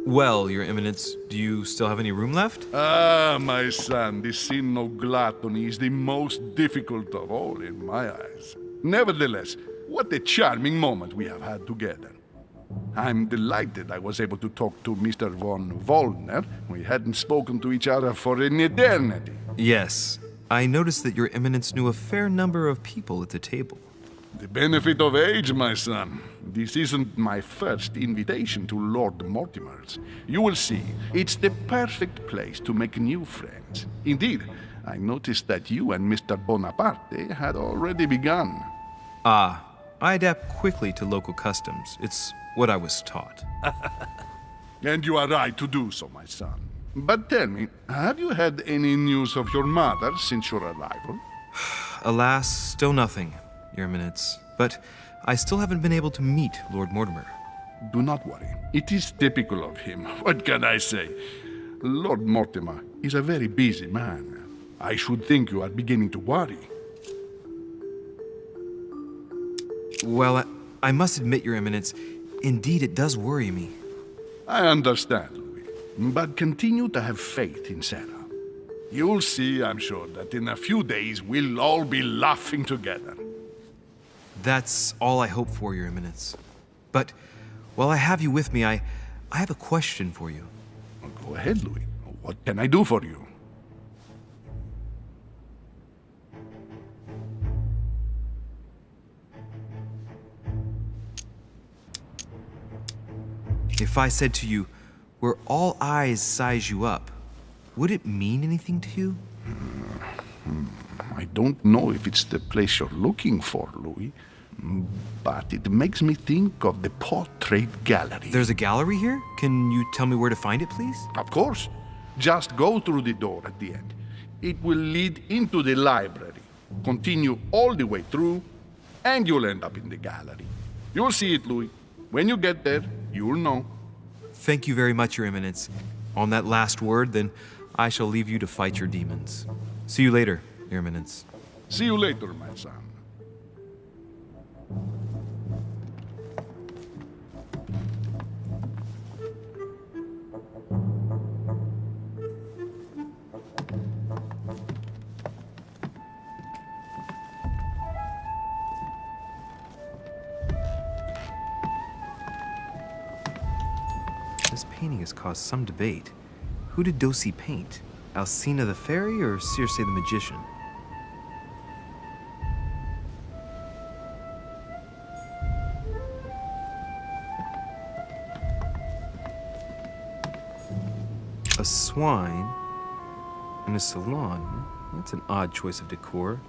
Well, Your Eminence, do you still have any room left? Ah, my son, the sin of gluttony is the most difficult of all in my eyes. Nevertheless, what a charming moment we have had together. I'm delighted I was able to talk to Mr. von Wollner. We hadn't spoken to each other for an eternity. Yes. I noticed that Your Eminence knew a fair number of people at the table. The benefit of age, my son. This isn't my first invitation to Lord Mortimer's. You will see, it's the perfect place to make new friends. Indeed, I noticed that you and Mr. Bonaparte had already begun. Ah, I adapt quickly to local customs. It's what I was taught. And you are right to do so, my son. But tell me, have you had any news of your mother since your arrival? Alas, still nothing, Your Eminence. But I still haven't been able to meet Lord Mortimer. Do not worry. It is typical of him. What can I say? Lord Mortimer is a very busy man. I should think you are beginning to worry. Well, I must admit, Your Eminence, indeed it does worry me. I understand, Louis. But continue to have faith in Sarah. You'll see, I'm sure, that in a few days we'll all be laughing together. That's all I hope for, Your Eminence. But while I have you with me, I have a question for you. Go ahead, Louis. What can I do for you? If I said to you, where all eyes size you up, would it mean anything to you? I don't know if it's the place you're looking for, Louis, but it makes me think of the portrait gallery. There's a gallery here? Can you tell me where to find it, please? Of course. Just go through the door at the end. It will lead into the library. Continue all the way through, and you'll end up in the gallery. You'll see it, Louis. When you get there, you'll know. Thank you very much, Your Eminence. On that last word, then, I shall leave you to fight your demons. See you later, Your Eminence. See you later, my son. This painting has caused some debate. Who did Dossi paint? Alcina the fairy or Circe the magician? A swine in a salon? That's an odd choice of decor.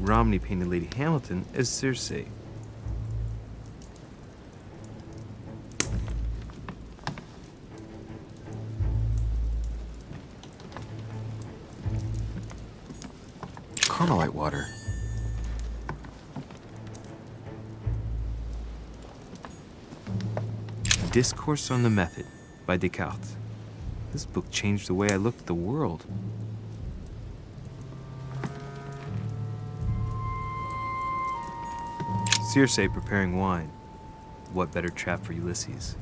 Romney painted Lady Hamilton as Circe. Carmelite water. Discourse on the Method by Descartes. This book changed the way I looked at the world. Circe preparing wine. What better trap for Ulysses?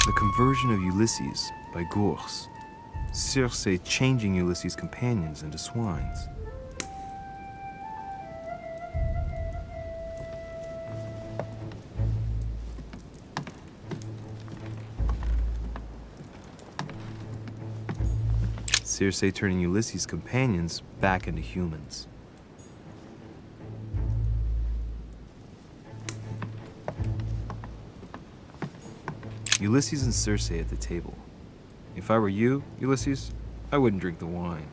The Conversion of Ulysses by Gorgon. Circe changing Ulysses' companions into swines. Circe turning Ulysses' companions back into humans. Ulysses and Circe at the table. If I were you, Ulysses, I wouldn't drink the wine.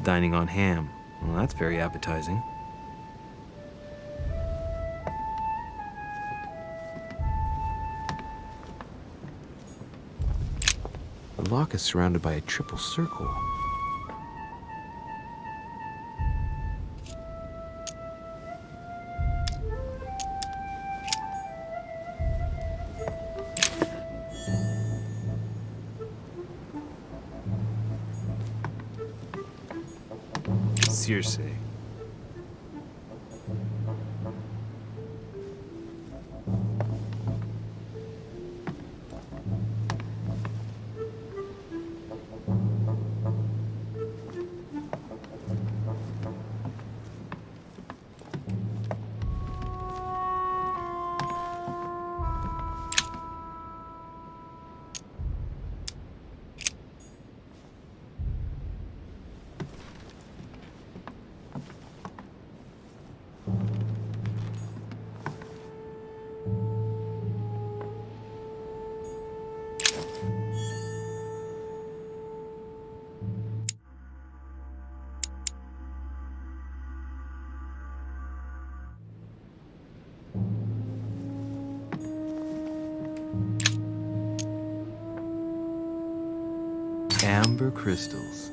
Dining on ham. Well, that's very appetizing. The lock is surrounded by a triple circle. Circe. Amber crystals.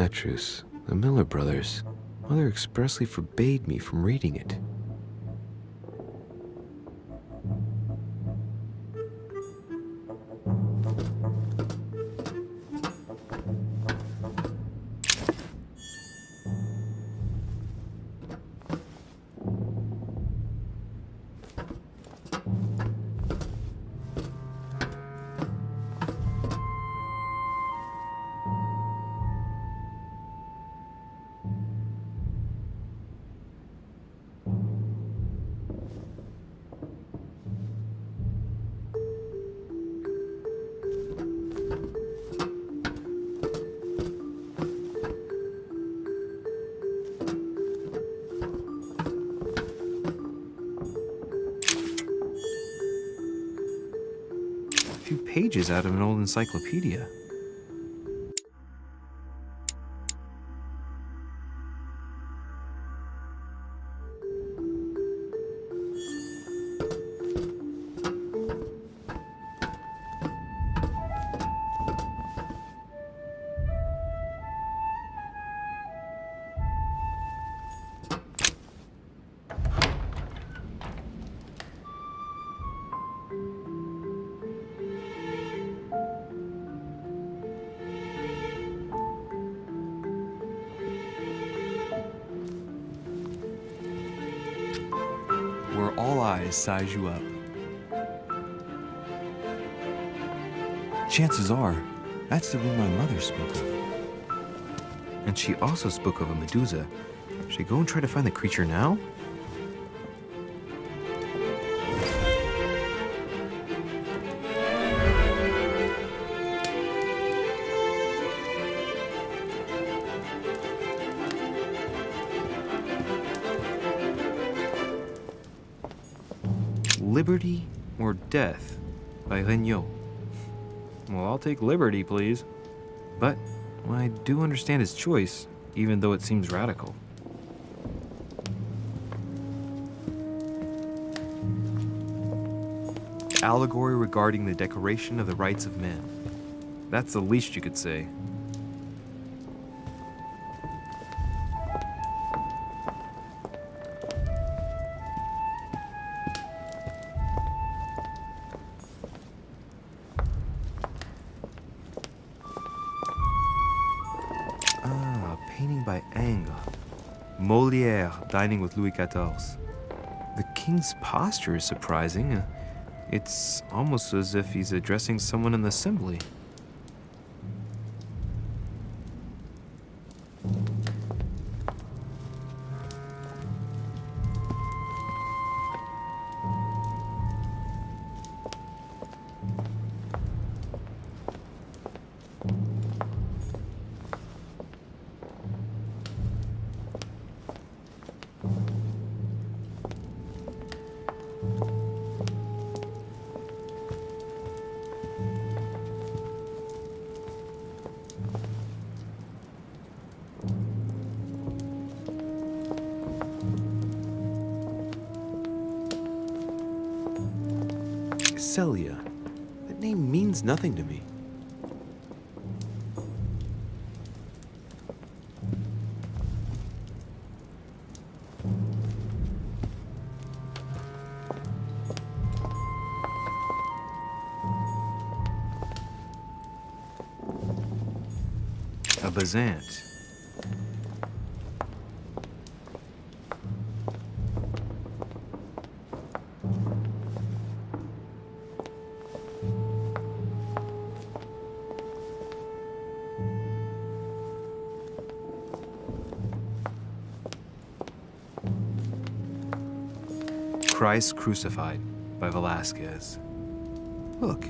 Atrus, the Miller brothers. Mother expressly forbade me from reading it. Few pages out of an old encyclopedia. eyes size you up. Chances are, that's the room my mother spoke of. And she also spoke of a Medusa. Should I go and try to find the creature now? Liberty or Death by Regnault. Well, I'll take liberty, please. But I do understand his choice, even though it seems radical. Allegory regarding the decoration of the rights of men. That's the least you could say. Painting by Ingres. Molière dining with Louis XIV. The king's posture is surprising. It's almost as if he's addressing someone in the assembly. Celia. That name means nothing to me. A Bazant. Christ Crucified by Velázquez. Look,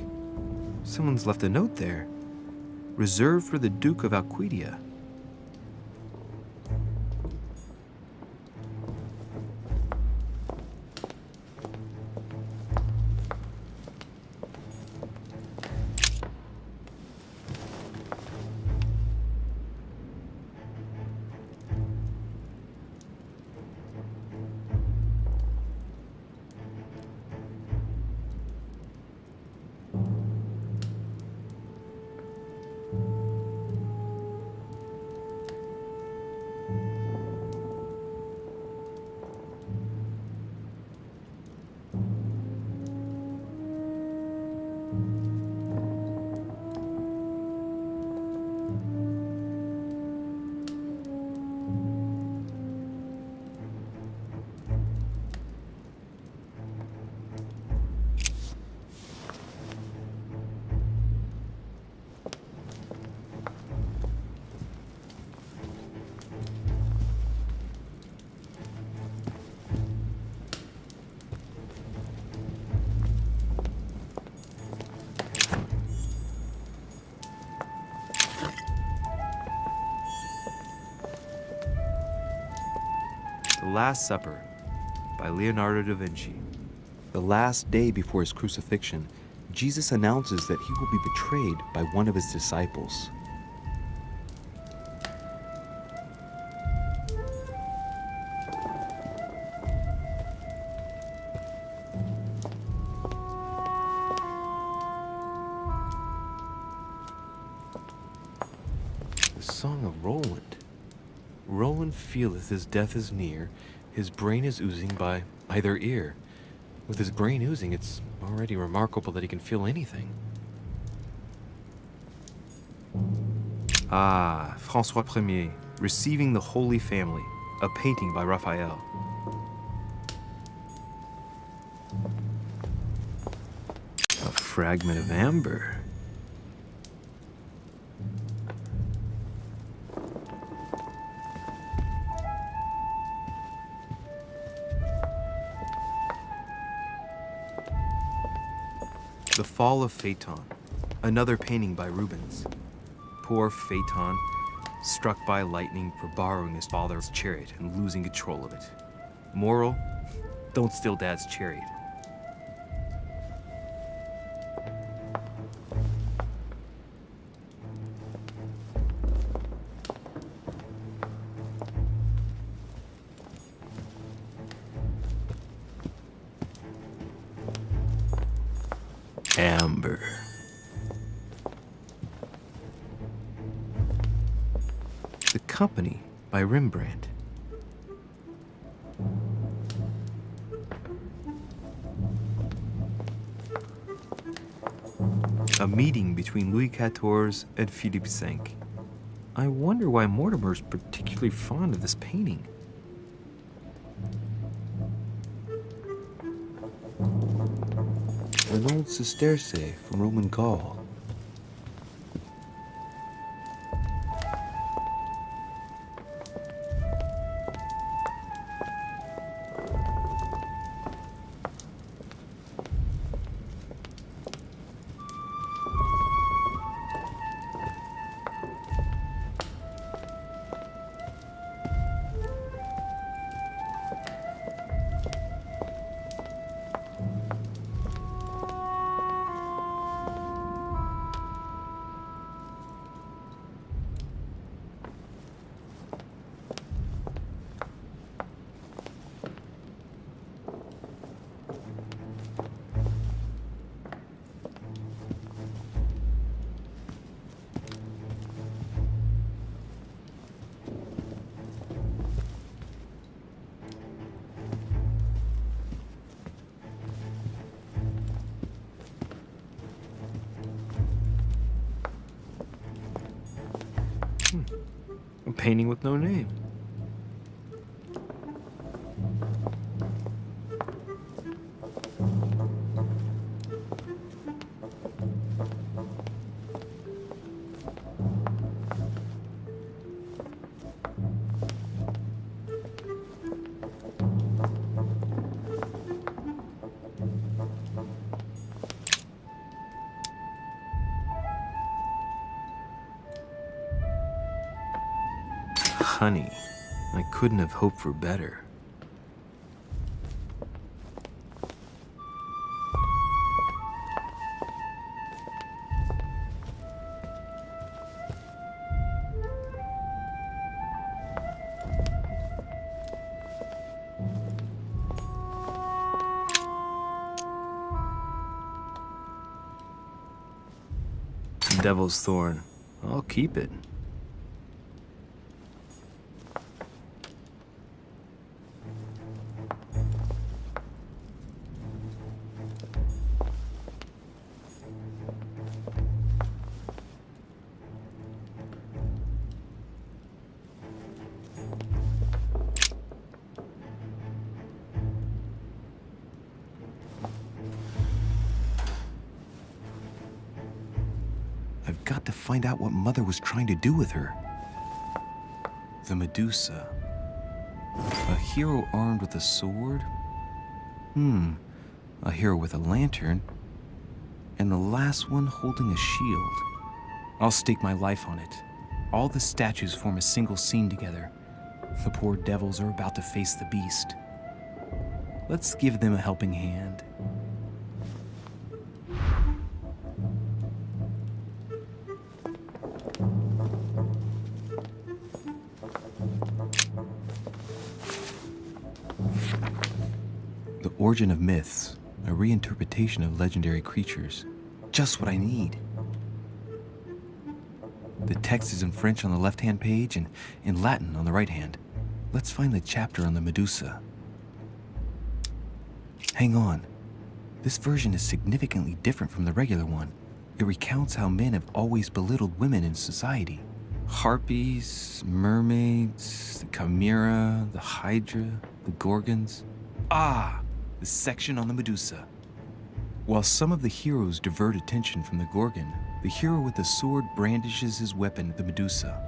someone's left a note there. Reserved for the Duke of Alcudia. The Last Supper by Leonardo da Vinci. The last day before his crucifixion, Jesus announces that he will be betrayed by one of his disciples. The Song of Roland. Roland feeleth his death is near, his brain is oozing by either ear. With his brain oozing, it's already remarkable that he can feel anything. Ah, François Ier, Receiving the Holy Family, a painting by Raphael. fragment of amber. The Fall of Phaeton, another painting by Rubens. Poor Phaeton, struck by lightning for borrowing his father's chariot and losing control of it. Moral, don't steal Dad's chariot. Amber. The Company by Rembrandt. A meeting between Louis XIV and Philippe V. I wonder why Mortimer's particularly fond of this painting. An old sesterce from Roman Gaul. A painting with no name. Honey, I couldn't have hoped for better. Devil's Thorn. I'll keep it. I've got to find out what Mother was trying to do with her. The Medusa. A hero armed with a sword? A hero with a lantern. And the last one holding a shield. I'll stake my life on it. All the statues form a single scene together. The poor devils are about to face the beast. Let's give them a helping hand. The Origin of Myths, a reinterpretation of legendary creatures. Just what I need. The text is in French on the left-hand page and in Latin on the right hand. Let's find the chapter on the Medusa. Hang on. This version is significantly different from the regular one. It recounts how men have always belittled women in society. Harpies, mermaids, the chimera, the hydra, the gorgons. Ah! The section on the Medusa. While some of the heroes divert attention from the Gorgon, the hero with the sword brandishes his weapon at the Medusa.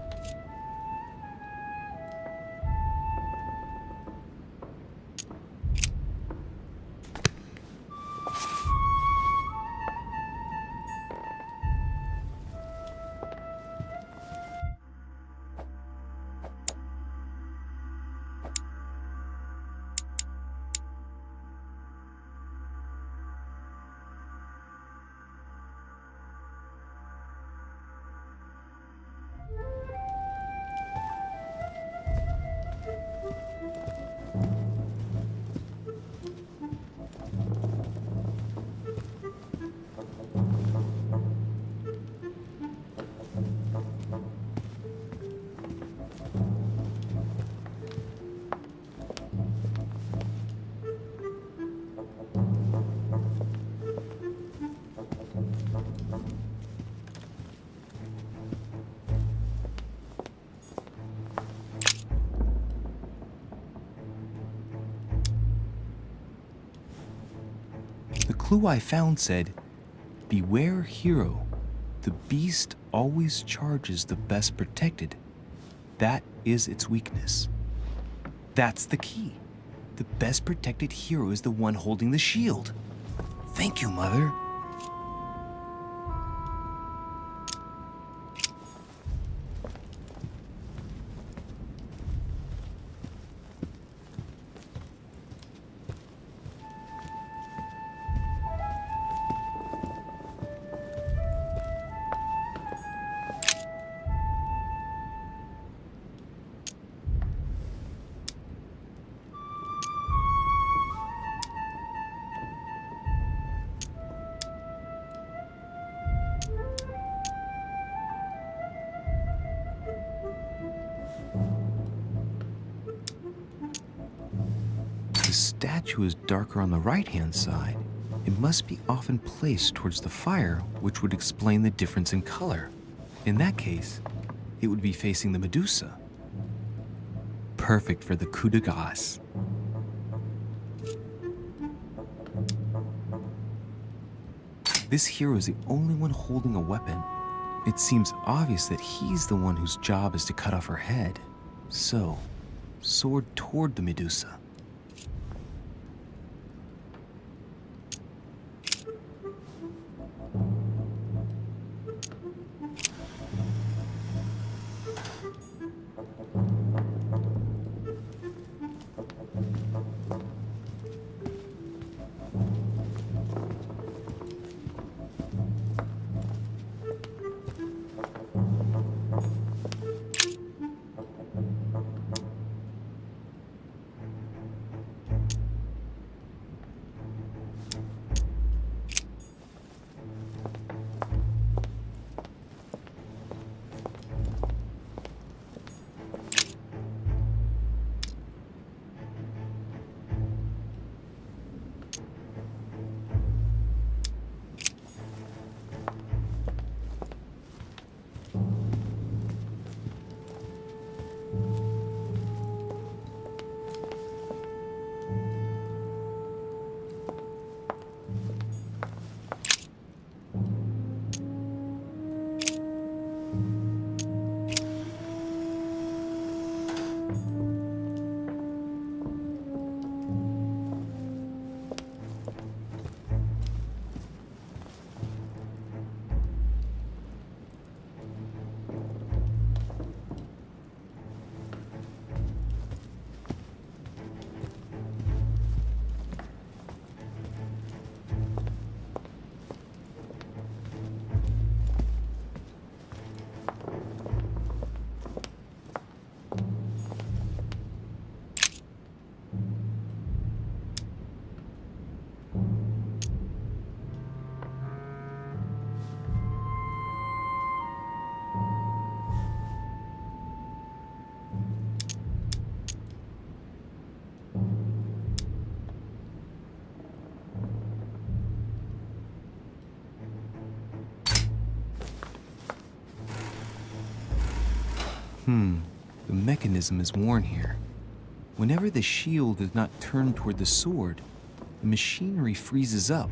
The clue I found said, "Beware hero, the beast always charges the best protected. That is its weakness." That's the key. The best protected hero is the one holding the shield. Thank you, Mother. The statue is darker on the right-hand side. It must be often placed towards the fire, which would explain the difference in color. In that case, it would be facing the Medusa. Perfect for the coup de grace. This hero is the only one holding a weapon. It seems obvious that he's the one whose job is to cut off her head. So, sword toward the Medusa. The mechanism is worn here. Whenever the shield is not turned toward the sword, the machinery freezes up.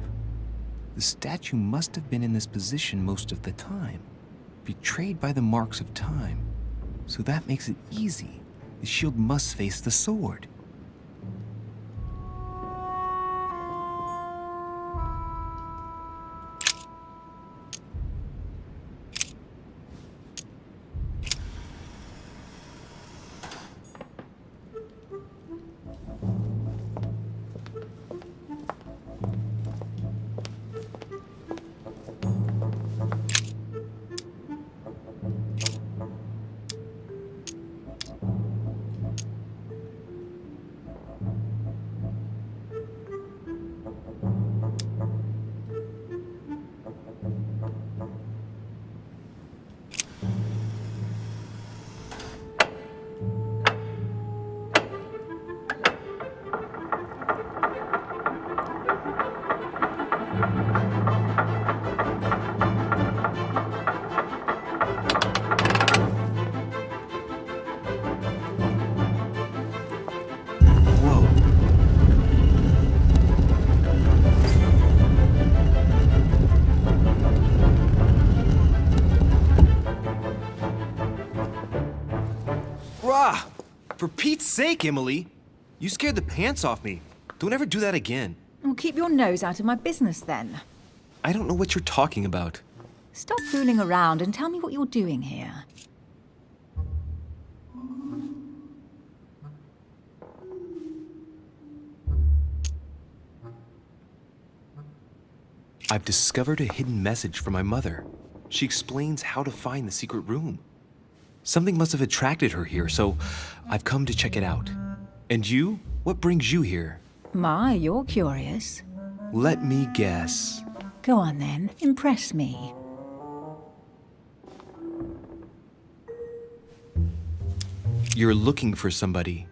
The statue must have been in this position most of the time, betrayed by the marks of time. So that makes it easy. The shield must face the sword. Rah! For Pete's sake, Emily! You scared the pants off me. Don't ever do that again. Well, keep your nose out of my business then. I don't know what you're talking about. Stop fooling around and tell me what you're doing here. I've discovered a hidden message from my mother. She explains how to find the secret room. Something must have attracted her here, so I've come to check it out. And you? What brings you here? My, you're curious. Let me guess. Go on then, impress me. You're looking for somebody.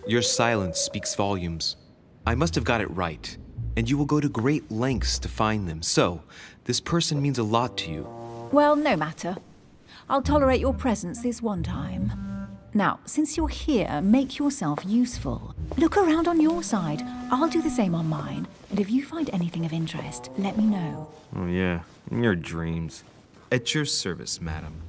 Your silence speaks volumes. I must have got it right, and you will go to great lengths to find them. So, this person means a lot to you. Well, no matter. I'll tolerate your presence this one time. Now, since you're here, make yourself useful. Look around on your side. I'll do the same on mine. And if you find anything of interest, let me know. Oh yeah, in your dreams. At your service, madam.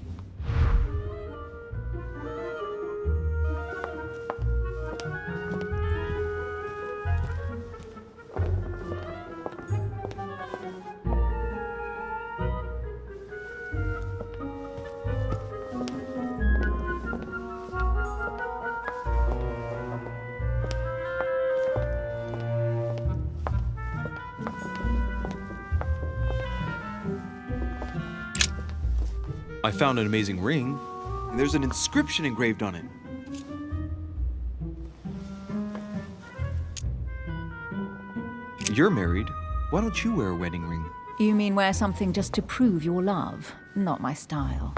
I found an amazing ring, and there's an inscription engraved on it. You're married. Why don't you wear a wedding ring? You mean wear something just to prove your love? Not my style.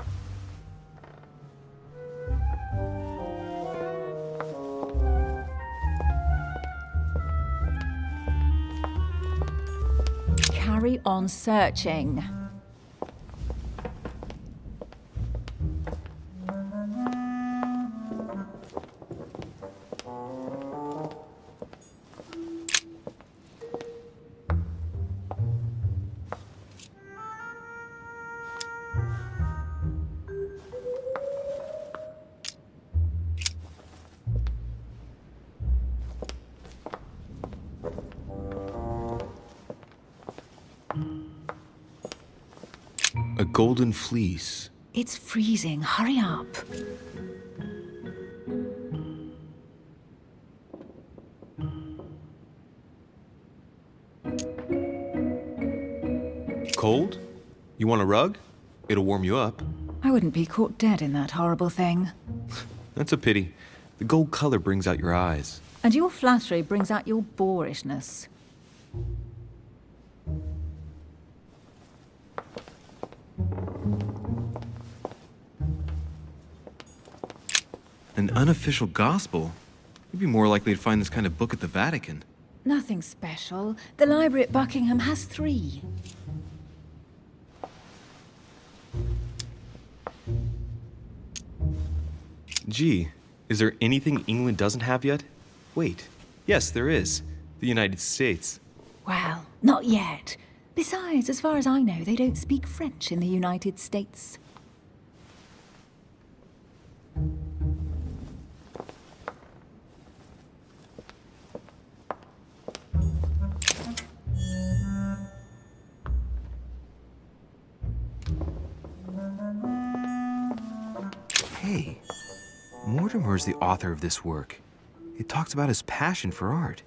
Carry on searching. A golden fleece. It's freezing. Hurry up. Cold? You want a rug? It'll warm you up. I wouldn't be caught dead in that horrible thing. That's a pity. The gold color brings out your eyes. And your flattery brings out your boorishness. An unofficial gospel? You'd be more likely to find this kind of book at the Vatican. Nothing special. The library at Buckingham has 3. Gee, is there anything England doesn't have yet? Wait, yes, there is. The United States. Well, not yet. Besides, as far as I know, they don't speak French in the United States. Hey, Mortimer's the author of this work. It talks about his passion for art.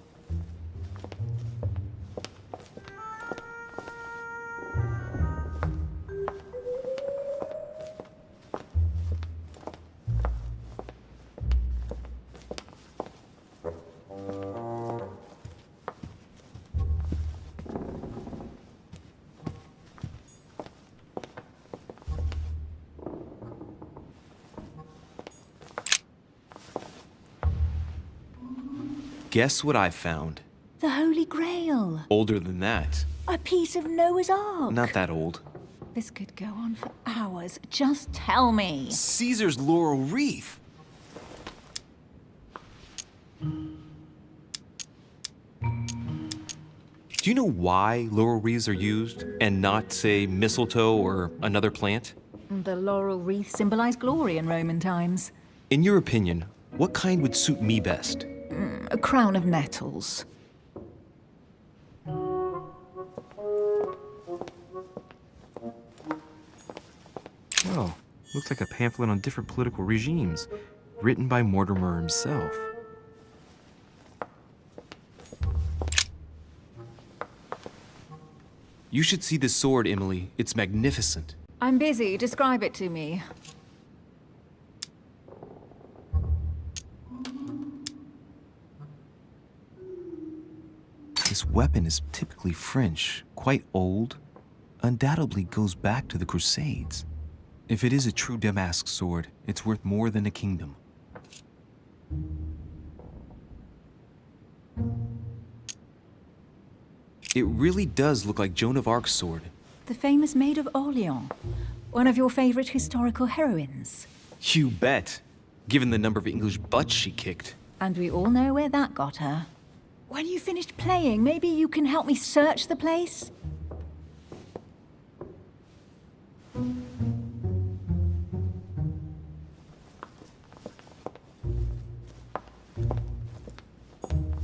Guess what I found? The Holy Grail. Older than that. A piece of Noah's Ark. Not that old. This could go on for hours. Just tell me. Caesar's laurel wreath. Do you know why laurel wreaths are used and not, say, mistletoe or another plant? The laurel wreath symbolized glory in Roman times. In your opinion, what kind would suit me best? A crown of nettles. Oh, looks like a pamphlet on different political regimes, written by Mortimer himself. You should see this sword, Emily. It's magnificent. I'm busy. Describe it to me. This weapon is typically French, quite old, undoubtedly goes back to the Crusades. If it is a true damask sword, it's worth more than a kingdom. It really does look like Joan of Arc's sword. The famous Maid of Orleans. One of your favorite historical heroines. You bet, given the number of English butts she kicked. And we all know where that got her. When you finished playing, maybe you can help me search the place?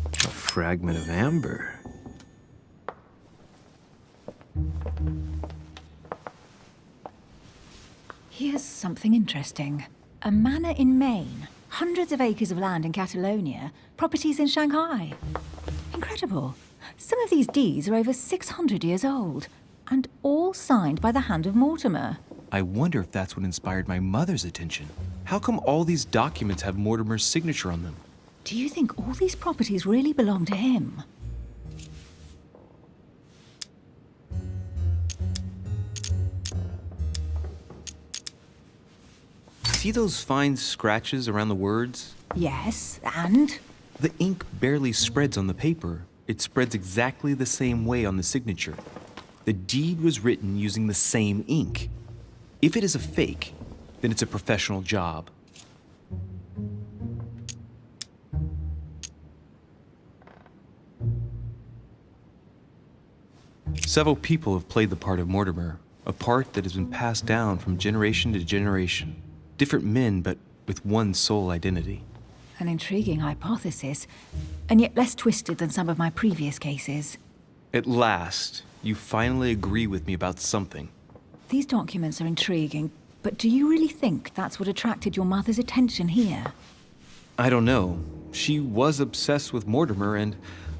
A fragment of amber. Here's something interesting. A manor in Maine, hundreds of acres of land in Catalonia, properties in Shanghai. Incredible. Some of these deeds are over 600 years old, and all signed by the hand of Mortimer. I wonder if that's what inspired my mother's attention. How come all these documents have Mortimer's signature on them? Do you think all these properties really belong to him? See those fine scratches around the words? Yes, and? The ink barely spreads on the paper. It spreads exactly the same way on the signature. The deed was written using the same ink. If it is a fake, then it's a professional job. Several people have played the part of Mortimer, a part that has been passed down from generation to generation. Different men, but with one sole identity. An intriguing hypothesis, and yet less twisted than some of my previous cases. At last, you finally agree with me about something. These documents are intriguing, but do you really think that's what attracted your mother's attention here? I don't know. She was obsessed with Mortimer, and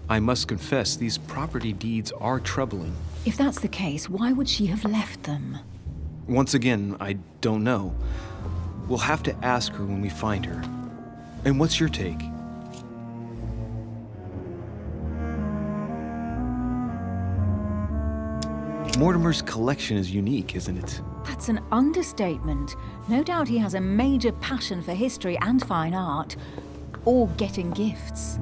I must confess, these property deeds are troubling. If that's the case, why would she have left them? Once again, I don't know. We'll have to ask her when we find her. And what's your take? Mortimer's collection is unique, isn't it? That's an understatement. No doubt he has a major passion for history and fine art, or getting gifts.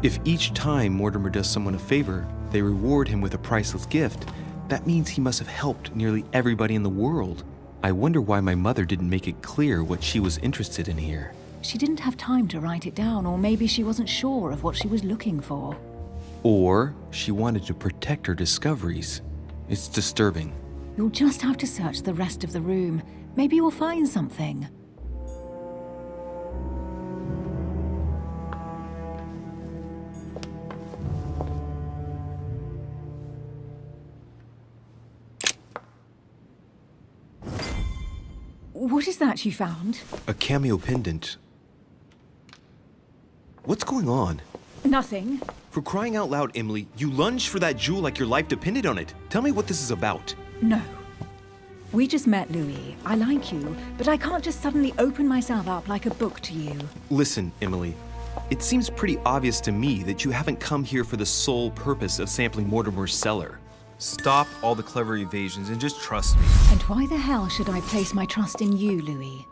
If each time Mortimer does someone a favor, they reward him with a priceless gift, that means he must have helped nearly everybody in the world. I wonder why my mother didn't make it clear what she was interested in here. She didn't have time to write it down, or maybe she wasn't sure of what she was looking for. Or she wanted to protect her discoveries. It's disturbing. You'll just have to search the rest of the room. Maybe you'll find something. What is that you found? A cameo pendant. What's going on? Nothing. For crying out loud, Emily, you lunged for that jewel like your life depended on it. Tell me what this is about. No. We just met, Louis. I like you, but I can't just suddenly open myself up like a book to you. Listen, Emily. It seems pretty obvious to me that you haven't come here for the sole purpose of sampling Mortimer's cellar. Stop all the clever evasions and just trust me. And why the hell should I place my trust in you, Louis?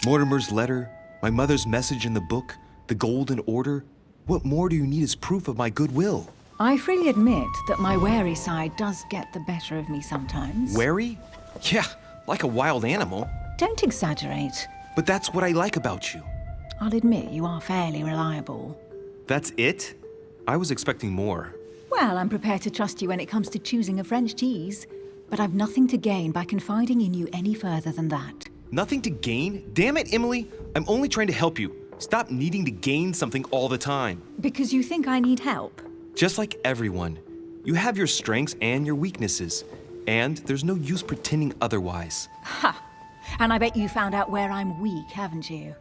Mortimer's letter, my mother's message in the book, the Golden Order. What more do you need as proof of my goodwill? I freely admit that my wary side does get the better of me sometimes. Wary? Yeah, like a wild animal. Don't exaggerate. But that's what I like about you. I'll admit you are fairly reliable. That's it? I was expecting more. Well, I'm prepared to trust you when it comes to choosing a French cheese. But I've nothing to gain by confiding in you any further than that. Nothing to gain? Damn it, Emily. I'm only trying to help you. Stop needing to gain something all the time. Because you think I need help? Just like everyone. You have your strengths and your weaknesses. And there's no use pretending otherwise. Ha! And I bet you found out where I'm weak, haven't you?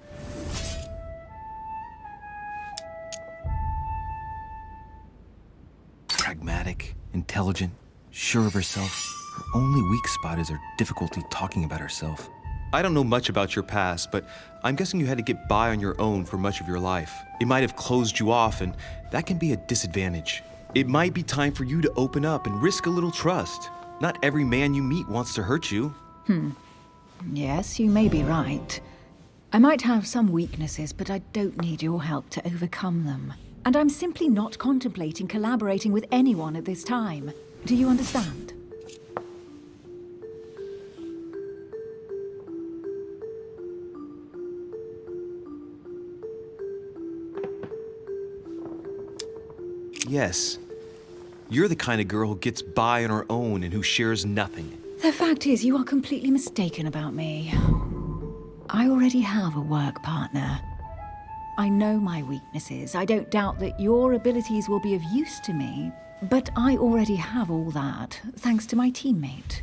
Pragmatic, intelligent, sure of herself. Her only weak spot is her difficulty talking about herself. I don't know much about your past, but I'm guessing you had to get by on your own for much of your life. It might have closed you off, and that can be a disadvantage. It might be time for you to open up and risk a little trust. Not every man you meet wants to hurt you. Yes, you may be right. I might have some weaknesses, but I don't need your help to overcome them. And I'm simply not contemplating collaborating with anyone at this time. Do you understand? Yes. You're the kind of girl who gets by on her own and who shares nothing. The fact is, you are completely mistaken about me. I already have a work partner. I know my weaknesses. I don't doubt that your abilities will be of use to me, but I already have all that, thanks to my teammate.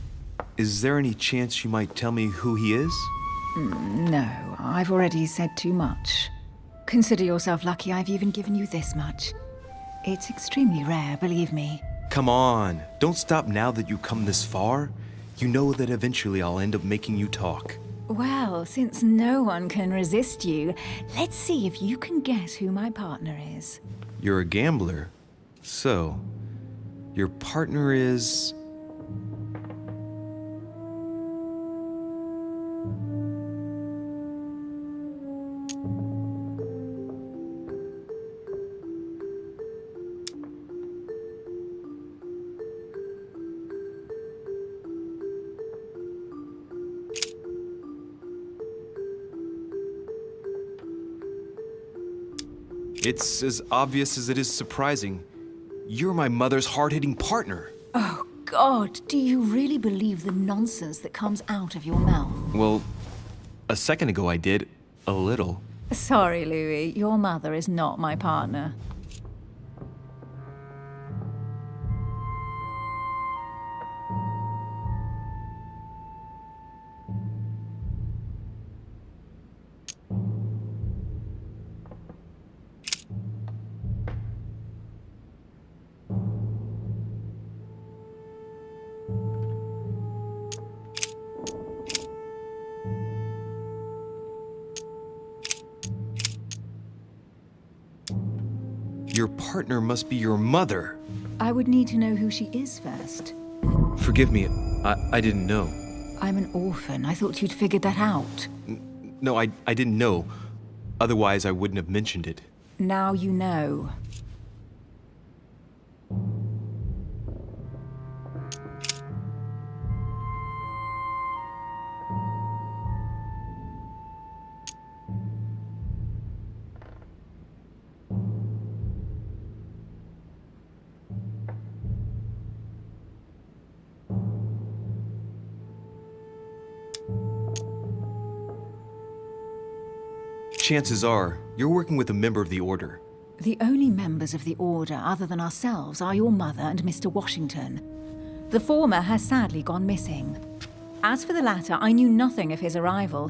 Is there any chance you might tell me who he is? No, I've already said too much. Consider yourself lucky I've even given you this much. It's extremely rare, believe me. Come on, don't stop now that you've come this far. You know that eventually I'll end up making you talk. Well, since no one can resist you, let's see if you can guess who my partner is. You're a gambler. So, your partner is... It's as obvious as it is surprising. You're my mother's hard-hitting partner. Oh, God, do you really believe the nonsense that comes out of your mouth? Well, a second ago I did. A little. Sorry, Louis, your mother is not my partner. Your partner must be your mother. I would need to know who she is first. Forgive me, I didn't know. I'm an orphan. I thought you'd figured that out. No, I didn't know. Otherwise, I wouldn't have mentioned it. Now you know. Chances are, you're working with a member of the Order. The only members of the Order other than ourselves are your mother and Mr. Washington. The former has sadly gone missing. As for the latter, I knew nothing of his arrival.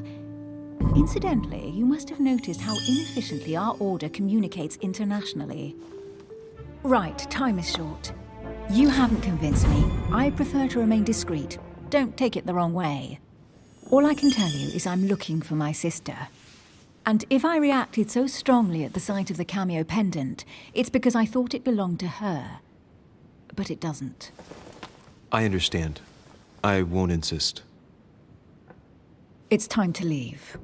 Incidentally, you must have noticed how inefficiently our Order communicates internationally. Right, time is short. You haven't convinced me. I prefer to remain discreet. Don't take it the wrong way. All I can tell you is I'm looking for my sister. And if I reacted so strongly at the sight of the cameo pendant, it's because I thought it belonged to her. But it doesn't. I understand. I won't insist. It's time to leave.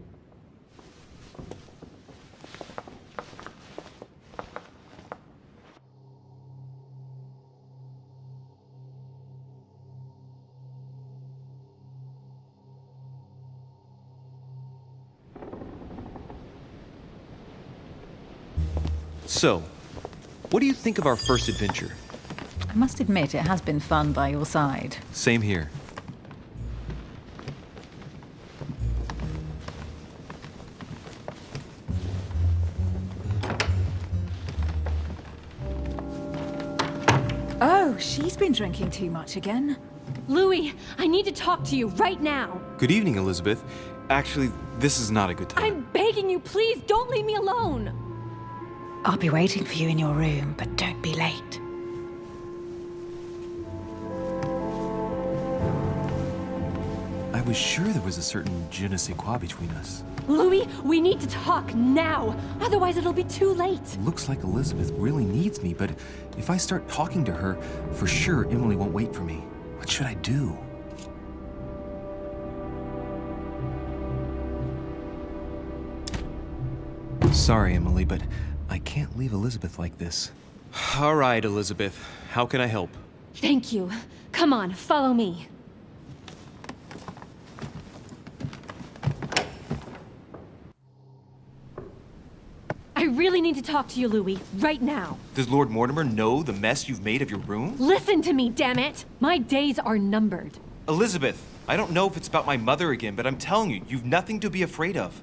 So, what do you think of our first adventure? I must admit, it has been fun by your side. Same here. Oh, she's been drinking too much again. Louis, I need to talk to you right now. Good evening, Elizabeth. Actually, this is not a good time. I'm begging you, please don't leave me alone. I'll be waiting for you in your room, but don't be late. I was sure there was a certain je ne sais quoi between us. Louis, we need to talk now. Otherwise, it'll be too late. Looks like Elizabeth really needs me, but if I start talking to her, for sure Emily won't wait for me. What should I do? Sorry, Emily, but I can't leave Elizabeth like this. All right, Elizabeth. How can I help? Thank you. Come on, follow me. I really need to talk to you, Louis, right now. Does Lord Mortimer know the mess you've made of your room? Listen to me, damn it! My days are numbered. Elizabeth, I don't know if it's about my mother again, but I'm telling you, you've nothing to be afraid of.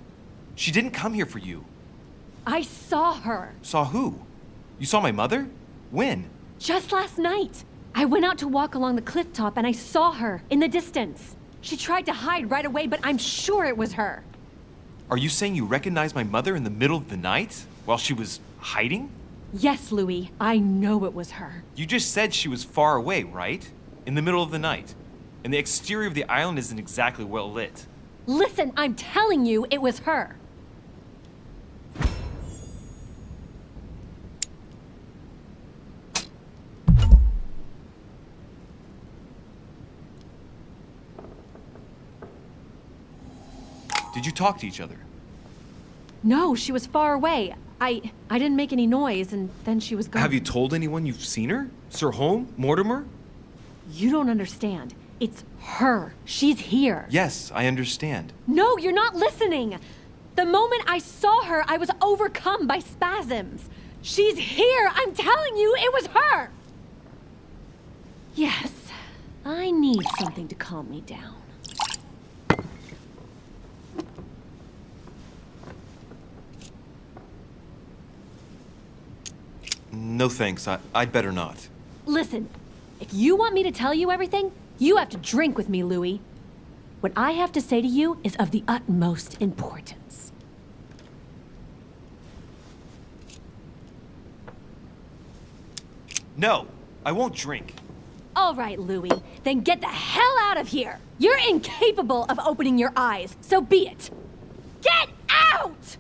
She didn't come here for you. I saw her. Saw who? You saw my mother? When? Just last night. I went out to walk along the cliff top and I saw her in the distance. She tried to hide right away, but I'm sure it was her. Are you saying you recognized my mother in the middle of the night while she was hiding? Yes, Louis, I know it was her. You just said she was far away, right? In the middle of the night. And the exterior of the island isn't exactly well lit. Listen, I'm telling you it was her. Did you talk to each other? No, she was far away. I didn't make any noise, and then she was gone. Have you told anyone you've seen her? Sir Holm? Mortimer? You don't understand. It's her. She's here. Yes, I understand. No, you're not listening. The moment I saw her, I was overcome by spasms. She's here. I'm telling you, it was her. Yes, I need something to calm me down. No thanks, I'd better not. Listen, if you want me to tell you everything, you have to drink with me, Louis. What I have to say to you is of the utmost importance. No, I won't drink. All right, Louis, then get the hell out of here. You're incapable of opening your eyes, so be it. Get out!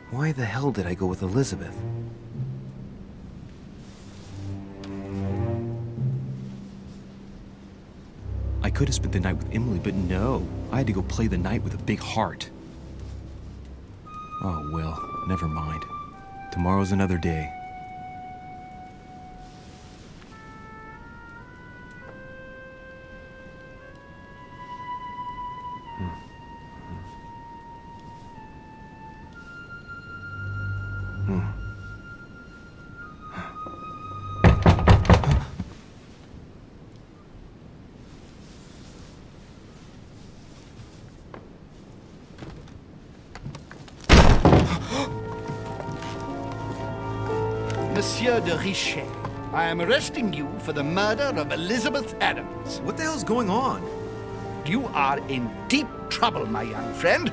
Why the hell did I go with Elizabeth? I could have spent the night with Emily, but no. I had to go play the night with a big heart. Oh well, never mind. Tomorrow's another day. Monsieur de Richet, I am arresting you for the murder of Elizabeth Adams. What the hell's going on? You are in deep trouble, my young friend.